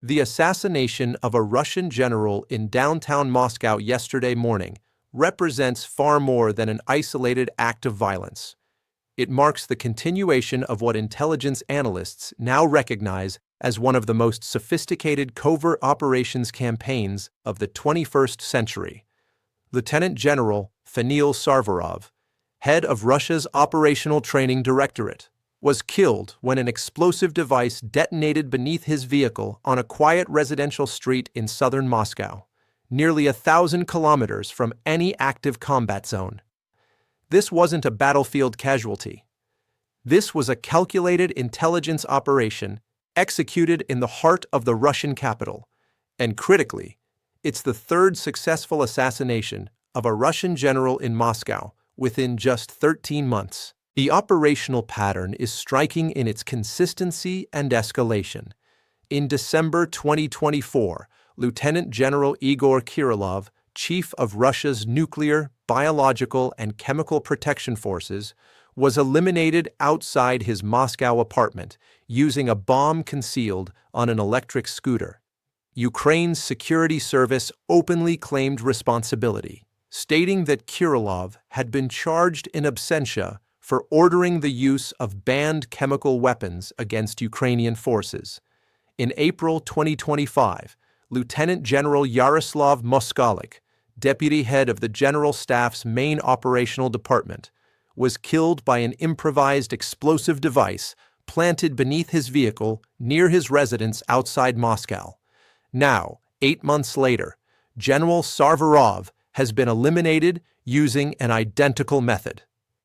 The assassination of a Russian general in downtown Moscow yesterday morning represents far more than an isolated act of violence. It marks the continuation of what intelligence analysts now recognize as one of the most sophisticated covert operations campaigns of the 21st century. Lieutenant General Feniil Sarvarov, head of Russia's Operational Training Directorate, was killed when an explosive device detonated beneath his vehicle on a quiet residential street in southern Moscow, nearly 1,000 kilometers from any active combat zone. This wasn't a battlefield casualty. This was a calculated intelligence operation executed in the heart of the Russian capital, and critically, it's the third successful assassination of a Russian general in Moscow within just 13 months. The operational pattern is striking in its consistency and escalation. In December 2024, Lieutenant General Igor Kirillov, chief of Russia's nuclear, biological, and chemical protection forces, was eliminated outside his Moscow apartment using a bomb concealed on an electric scooter. Ukraine's security service openly claimed responsibility, stating that Kirillov had been charged in absentia for ordering the use of banned chemical weapons against Ukrainian forces. In April 2025, Lieutenant General Yaroslav Moskalik, deputy head of the General Staff's main operational department, was killed by an improvised explosive device planted beneath his vehicle near his residence outside Moscow. Now, 8 months later, General Sarvarov has been eliminated using an identical method.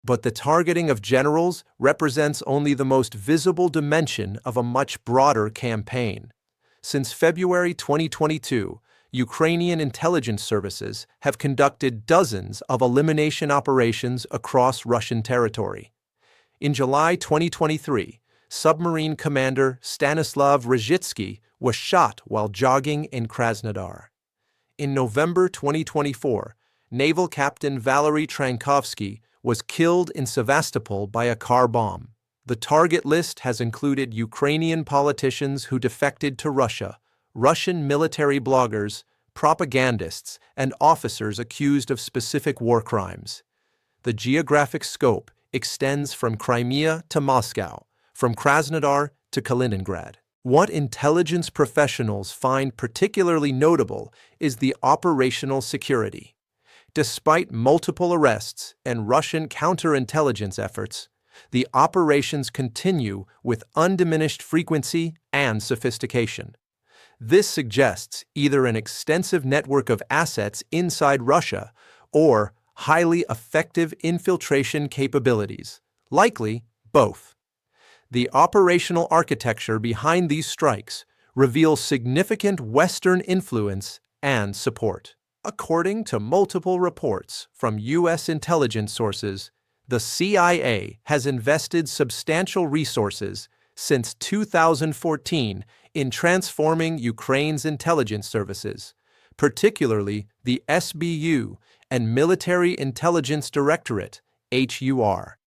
But the targeting of generals represents only the most visible dimension of a much broader campaign. Since February 2022, Ukrainian intelligence services have conducted dozens of elimination operations across Russian territory. In July 2023, submarine commander Stanislav Rozhitsky was shot while jogging in Krasnodar. In November 2024, naval captain Valery Trankovsky was killed in Sevastopol by a car bomb. The target list has included Ukrainian politicians who defected to Russia, Russian military bloggers, propagandists, and officers accused of specific war crimes. The geographic scope extends from Crimea to Moscow, from Krasnodar to Kaliningrad. What intelligence professionals find particularly notable is the operational security. Despite multiple arrests and Russian counterintelligence efforts, the operations continue with undiminished frequency and sophistication. This suggests either an extensive network of assets inside Russia or highly effective infiltration capabilities, likely both. The operational architecture behind these strikes reveals significant Western influence and support. According to multiple reports from U.S. intelligence sources, the CIA has invested substantial resources since 2014 in transforming Ukraine's intelligence services, particularly the SBU and Military Intelligence Directorate, HUR.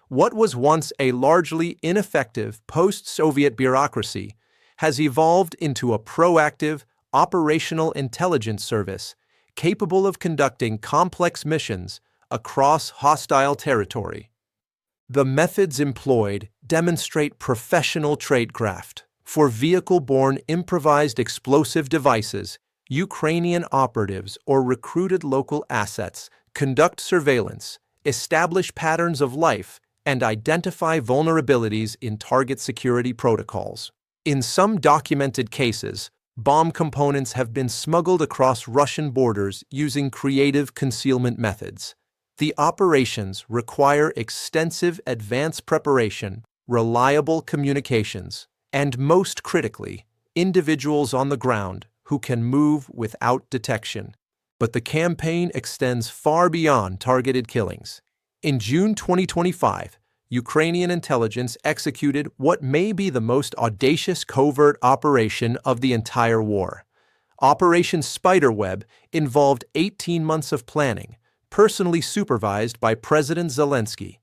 What was once a largely ineffective post-Soviet bureaucracy has evolved into a proactive, operational intelligence service capable of conducting complex missions across hostile territory. The methods employed demonstrate professional tradecraft. For vehicle-borne improvised explosive devices, Ukrainian operatives or recruited local assets conduct surveillance, establish patterns of life, and identify vulnerabilities in target security protocols. In some documented cases, bomb components have been smuggled across Russian borders using creative concealment methods. The operations require extensive advance preparation, reliable communications, and most critically, individuals on the ground who can move without detection. But the campaign extends far beyond targeted killings. In June 2025, Ukrainian intelligence executed what may be the most audacious covert operation of the entire war. Operation Spiderweb involved 18 months of planning, personally supervised by President Zelensky.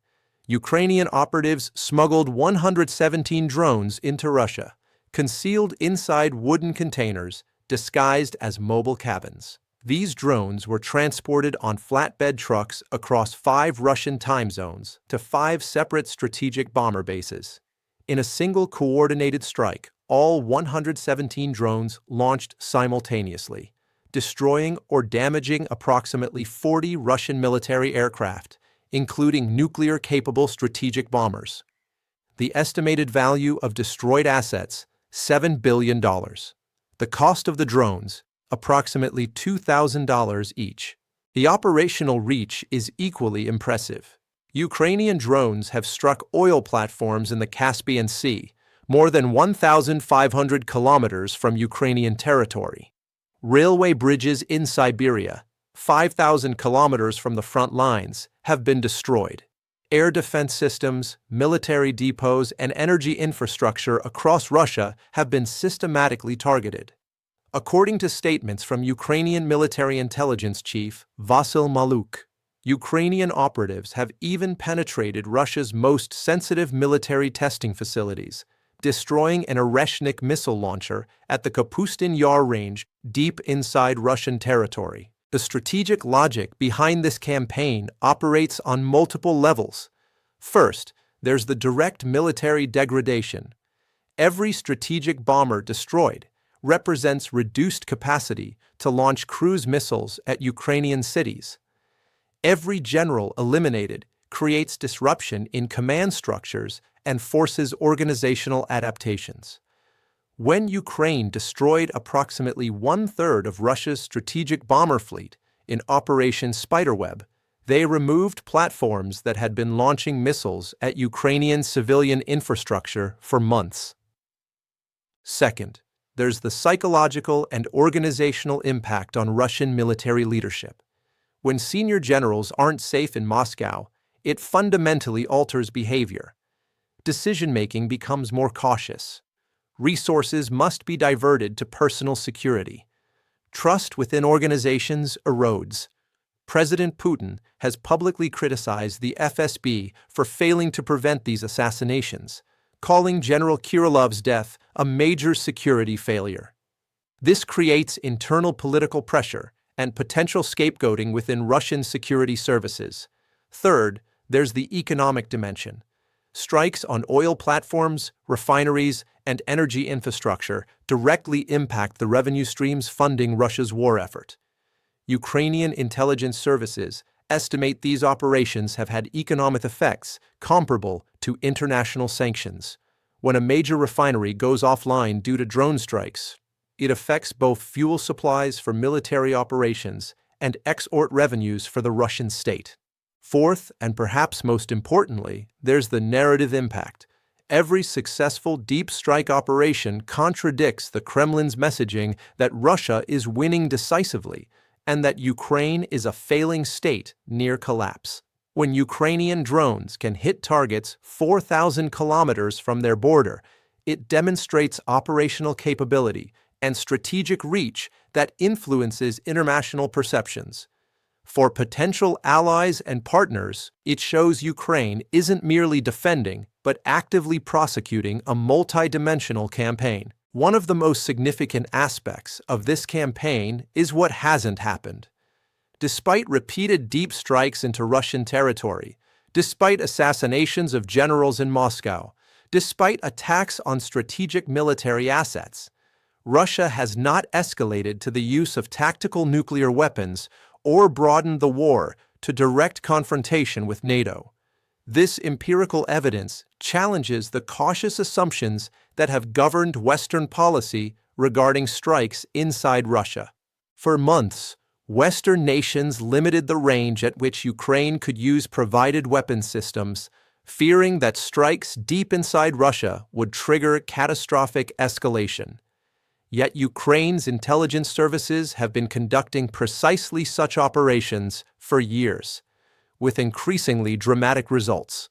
Ukrainian operatives smuggled 117 drones into Russia, concealed inside wooden containers disguised as mobile cabins. These drones were transported on flatbed trucks across 5 Russian time zones to 5 separate strategic bomber bases. In a single coordinated strike, all 117 drones launched simultaneously, destroying or damaging approximately 40 Russian military aircraft, including nuclear-capable strategic bombers. The estimated value of destroyed assets, $7 billion. The cost of the drones, approximately $2,000 each. The operational reach is equally impressive. Ukrainian drones have struck oil platforms in the Caspian Sea, more than 1,500 kilometers from Ukrainian territory. Railway bridges in Siberia, 5,000 kilometers from the front lines, have been destroyed. Air defense systems, military depots, and energy infrastructure across Russia have been systematically targeted. According to statements from Ukrainian military intelligence chief Vasyl Maluk, Ukrainian operatives have even penetrated Russia's most sensitive military testing facilities, destroying an Oreshnik missile launcher at the Kapustin Yar range deep inside Russian territory. The strategic logic behind this campaign operates on multiple levels. First, there's the direct military degradation. Every strategic bomber destroyed represents reduced capacity to launch cruise missiles at Ukrainian cities. Every general eliminated creates disruption in command structures and forces organizational adaptations. When Ukraine destroyed approximately 1/3 of Russia's strategic bomber fleet in Operation Spiderweb, they removed platforms that had been launching missiles at Ukrainian civilian infrastructure for months. Second, there's the psychological and organizational impact on Russian military leadership. When senior generals aren't safe in Moscow, it fundamentally alters behavior. Decision-making becomes more cautious. Resources must be diverted to personal security. Trust within organizations erodes. President Putin has publicly criticized the FSB for failing to prevent these assassinations, calling General Kirillov's death a major security failure. This creates internal political pressure and potential scapegoating within Russian security services. Third, there's the economic dimension. Strikes on oil platforms, refineries, and energy infrastructure directly impact the revenue streams funding Russia's war effort. Ukrainian intelligence services estimate these operations have had economic effects comparable to international sanctions. When a major refinery goes offline due to drone strikes, it affects both fuel supplies for military operations and export revenues for the Russian state. Fourth, and perhaps most importantly, there's the narrative impact. Every successful deep strike operation contradicts the Kremlin's messaging that Russia is winning decisively and that Ukraine is a failing state near collapse. When Ukrainian drones can hit targets 4,000 kilometers from their border, it demonstrates operational capability and strategic reach that influences international perceptions. For potential allies and partners, it shows Ukraine isn't merely defending, but actively prosecuting a multi-dimensional campaign. One of the most significant aspects of this campaign is what hasn't happened. Despite repeated deep strikes into Russian territory, despite assassinations of generals in Moscow, despite attacks on strategic military assets, Russia has not escalated to the use of tactical nuclear weapons or broadened the war to direct confrontation with NATO. This empirical evidence challenges the cautious assumptions that have governed Western policy regarding strikes inside Russia. For months, Western nations limited the range at which Ukraine could use provided weapons systems, fearing that strikes deep inside Russia would trigger catastrophic escalation. Yet Ukraine's intelligence services have been conducting precisely such operations for years, with increasingly dramatic results.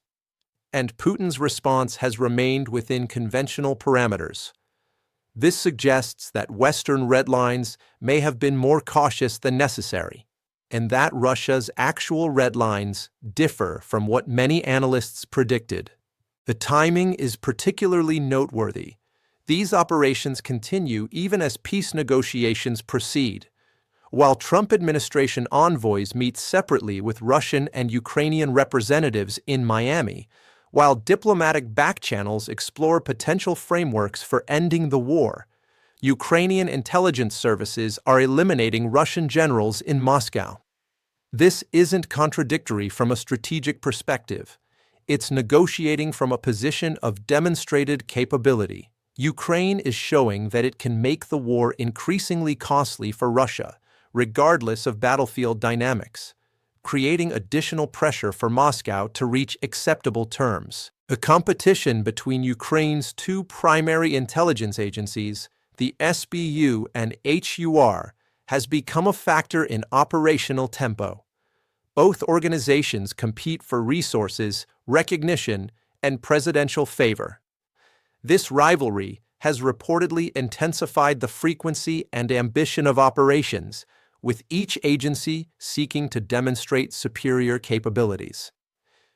And Putin's response has remained within conventional parameters. This suggests that Western red lines may have been more cautious than necessary, and that Russia's actual red lines differ from what many analysts predicted. The timing is particularly noteworthy. These operations continue even as peace negotiations proceed. While Trump administration envoys meet separately with Russian and Ukrainian representatives in Miami, while diplomatic backchannels explore potential frameworks for ending the war, Ukrainian intelligence services are eliminating Russian generals in Moscow. This isn't contradictory from a strategic perspective. It's negotiating from a position of demonstrated capability. Ukraine is showing that it can make the war increasingly costly for Russia, regardless of battlefield dynamics, creating additional pressure for Moscow to reach acceptable terms. The competition between Ukraine's two primary intelligence agencies, the SBU and HUR, has become a factor in operational tempo. Both organizations compete for resources, recognition, and presidential favor. This rivalry has reportedly intensified the frequency and ambition of operations, with each agency seeking to demonstrate superior capabilities.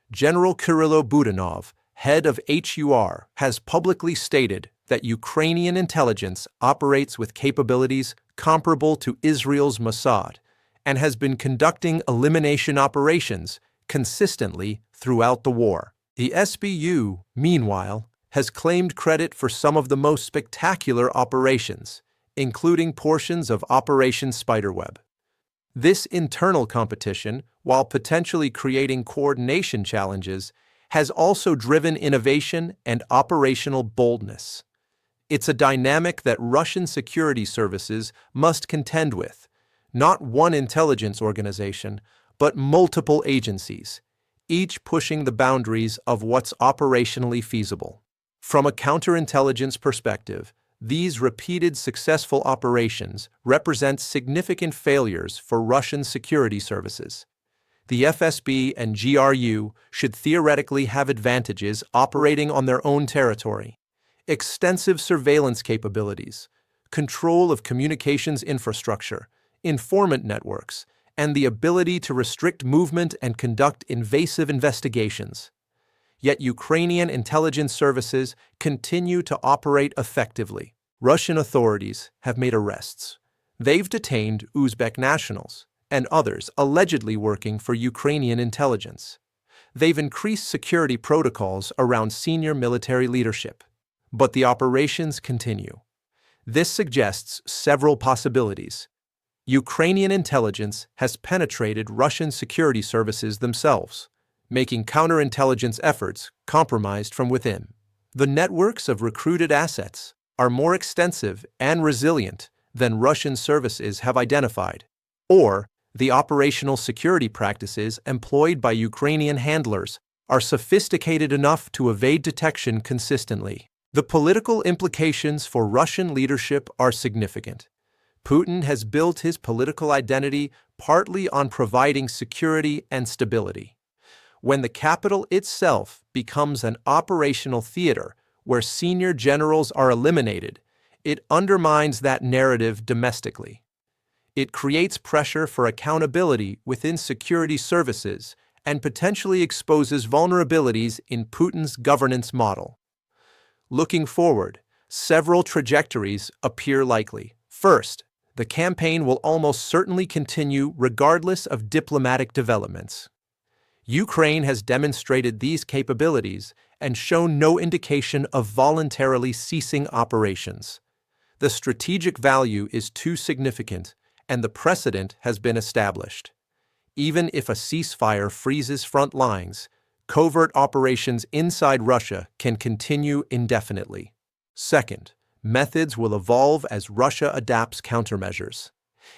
General Kirilo Budanov, head of HUR, has publicly stated that Ukrainian intelligence operates with capabilities comparable to Israel's Mossad and has been conducting elimination operations consistently throughout the war. The SBU, meanwhile, has claimed credit for some of the most spectacular operations, including portions of Operation Spiderweb. This internal competition, while potentially creating coordination challenges, has also driven innovation and operational boldness. It's a dynamic that Russian security services must contend with, not one intelligence organization, but multiple agencies, each pushing the boundaries of what's operationally feasible. From a counterintelligence perspective, these repeated successful operations represent significant failures for Russian security services. The FSB and GRU should theoretically have advantages operating on their own territory. Extensive surveillance capabilities, control of communications infrastructure, informant networks, and the ability to restrict movement and conduct invasive investigations. Yet Ukrainian intelligence services continue to operate effectively. Russian authorities have made arrests. They've detained Uzbek nationals and others allegedly working for Ukrainian intelligence. They've increased security protocols around senior military leadership. But the operations continue. This suggests several possibilities. Ukrainian intelligence has penetrated Russian security services themselves, making counterintelligence efforts compromised from within. The networks of recruited assets are more extensive and resilient than Russian services have identified, or the operational security practices employed by Ukrainian handlers are sophisticated enough to evade detection consistently. The political implications for Russian leadership are significant. Putin has built his political identity partly on providing security and stability. When the capital itself becomes an operational theater where senior generals are eliminated, it undermines that narrative domestically. It creates pressure for accountability within security services and potentially exposes vulnerabilities in Putin's governance model. Looking forward, several trajectories appear likely. First, the campaign will almost certainly continue regardless of diplomatic developments. Ukraine has demonstrated these capabilities and shown no indication of voluntarily ceasing operations. The strategic value is too significant, and the precedent has been established. Even if a ceasefire freezes front lines, covert operations inside Russia can continue indefinitely. Second, methods will evolve as Russia adapts countermeasures.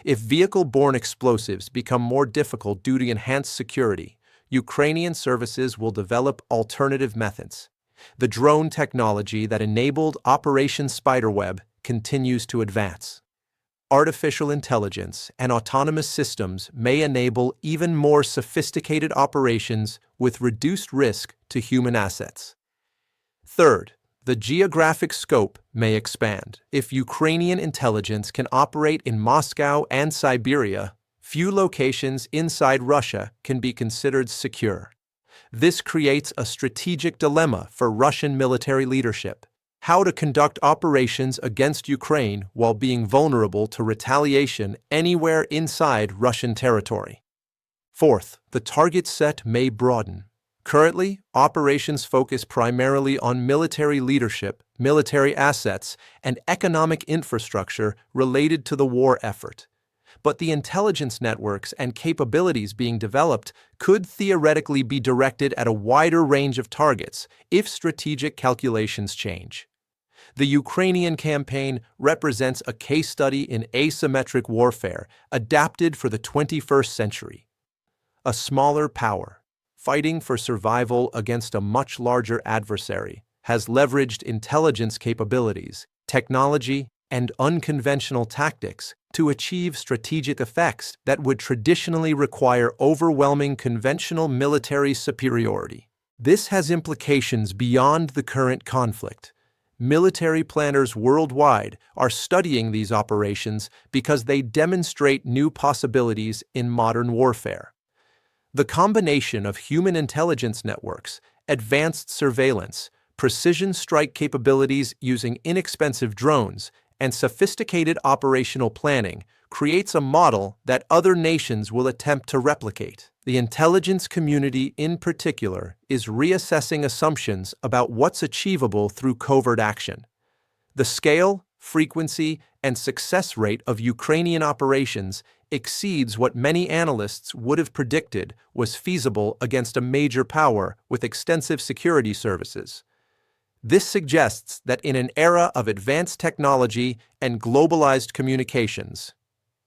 If vehicle-borne explosives become more difficult due to enhanced security, Ukrainian services will develop alternative methods. The drone technology that enabled Operation Spiderweb continues to advance. Artificial intelligence and autonomous systems may enable even more sophisticated operations with reduced risk to human assets. Third, the geographic scope may expand. If Ukrainian intelligence can operate in Moscow and Siberia, few locations inside Russia can be considered secure. This creates a strategic dilemma for Russian military leadership. how to conduct operations against Ukraine while being vulnerable to retaliation anywhere inside Russian territory. Fourth, the target set may broaden. Currently, operations focus primarily on military leadership, military assets, and economic infrastructure related to the war effort. But the intelligence networks and capabilities being developed could theoretically be directed at a wider range of targets if strategic calculations change. The Ukrainian campaign represents a case study in asymmetric warfare adapted for the 21st century. A smaller power, fighting for survival against a much larger adversary, has leveraged intelligence capabilities, technology, and unconventional tactics to achieve strategic effects that would traditionally require overwhelming conventional military superiority. This has implications beyond the current conflict. Military planners worldwide are studying these operations because they demonstrate new possibilities in modern warfare. The combination of human intelligence networks, advanced surveillance, precision strike capabilities using inexpensive drones, and sophisticated operational planning creates a model that other nations will attempt to replicate. The intelligence community in particular is reassessing assumptions about what's achievable through covert action. The scale, frequency, and success rate of Ukrainian operations exceeds what many analysts would have predicted was feasible against a major power with extensive security services. This suggests that in an era of advanced technology and globalized communications,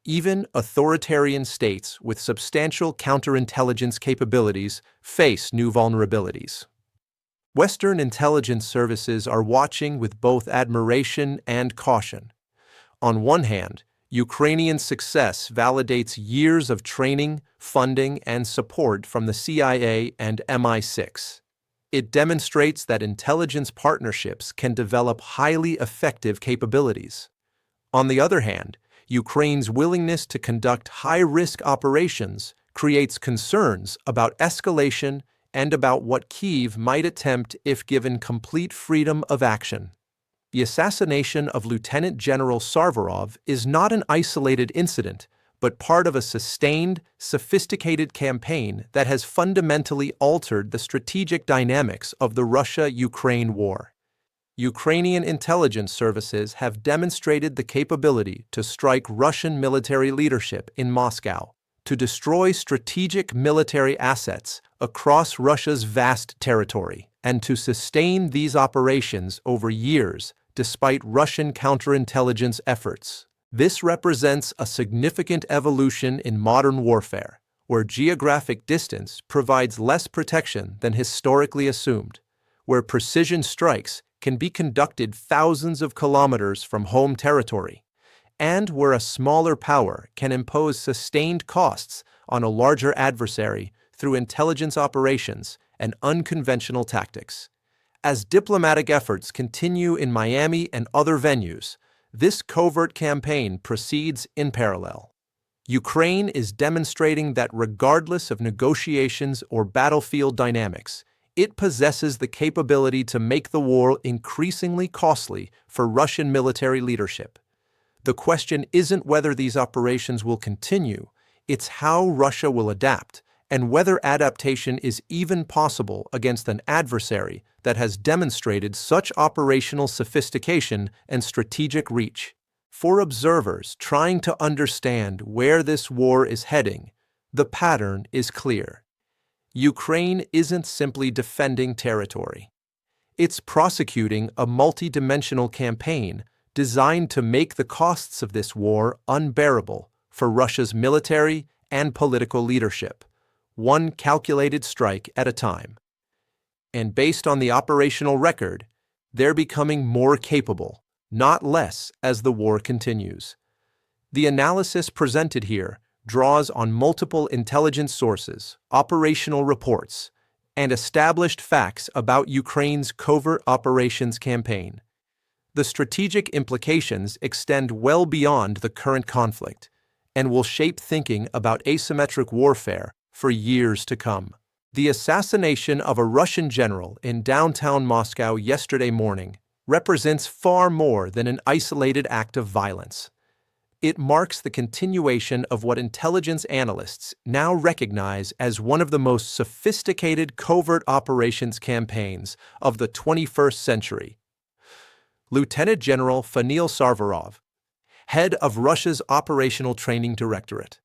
even authoritarian states with substantial counterintelligence capabilities face new vulnerabilities. Western intelligence services are watching with both admiration and caution. On one hand, Ukrainian success validates years of training, funding, and support from the CIA and MI6. It demonstrates that intelligence partnerships can develop highly effective capabilities. On the other hand, Ukraine's willingness to conduct high-risk operations creates concerns about escalation and about what Kyiv might attempt if given complete freedom of action. The assassination of Lieutenant General Sarvarov is not an isolated incident, but part of a sustained, sophisticated campaign that has fundamentally altered the strategic dynamics of the Russia-Ukraine war. Ukrainian intelligence services have demonstrated the capability to strike Russian military leadership in Moscow, to destroy strategic military assets across Russia's vast territory, and to sustain these operations over years despite Russian counterintelligence efforts. This represents a significant evolution in modern warfare, where geographic distance provides less protection than historically assumed, where precision strikes can be conducted thousands of kilometers from home territory, and where a smaller power can impose sustained costs on a larger adversary through intelligence operations and unconventional tactics. As diplomatic efforts continue in Miami and other venues, this covert campaign proceeds in parallel. Ukraine is demonstrating that regardless of negotiations or battlefield dynamics, it possesses the capability to make the war increasingly costly for Russian military leadership. The question isn't whether these operations will continue, it's how Russia will adapt, and whether adaptation is even possible against an adversary that has demonstrated such operational sophistication and strategic reach. For observers trying to understand where this war is heading, the pattern is clear. Ukraine isn't simply defending territory. It's prosecuting a multidimensional campaign designed to make the costs of this war unbearable for Russia's military and political leadership, one calculated strike at a time. And based on the operational record, they're becoming more capable, not less, as the war continues. The analysis presented here draws on multiple intelligence sources, operational reports, and established facts about Ukraine's covert operations campaign. The strategic implications extend well beyond the current conflict and will shape thinking about asymmetric warfare for years to come. The assassination of a Russian general in downtown Moscow yesterday morning represents far more than an isolated act of violence. It marks the continuation of what intelligence analysts now recognize as one of the most sophisticated covert operations campaigns of the 21st century. Lieutenant General Fanil Sarvarov, head of Russia's Operational Training Directorate,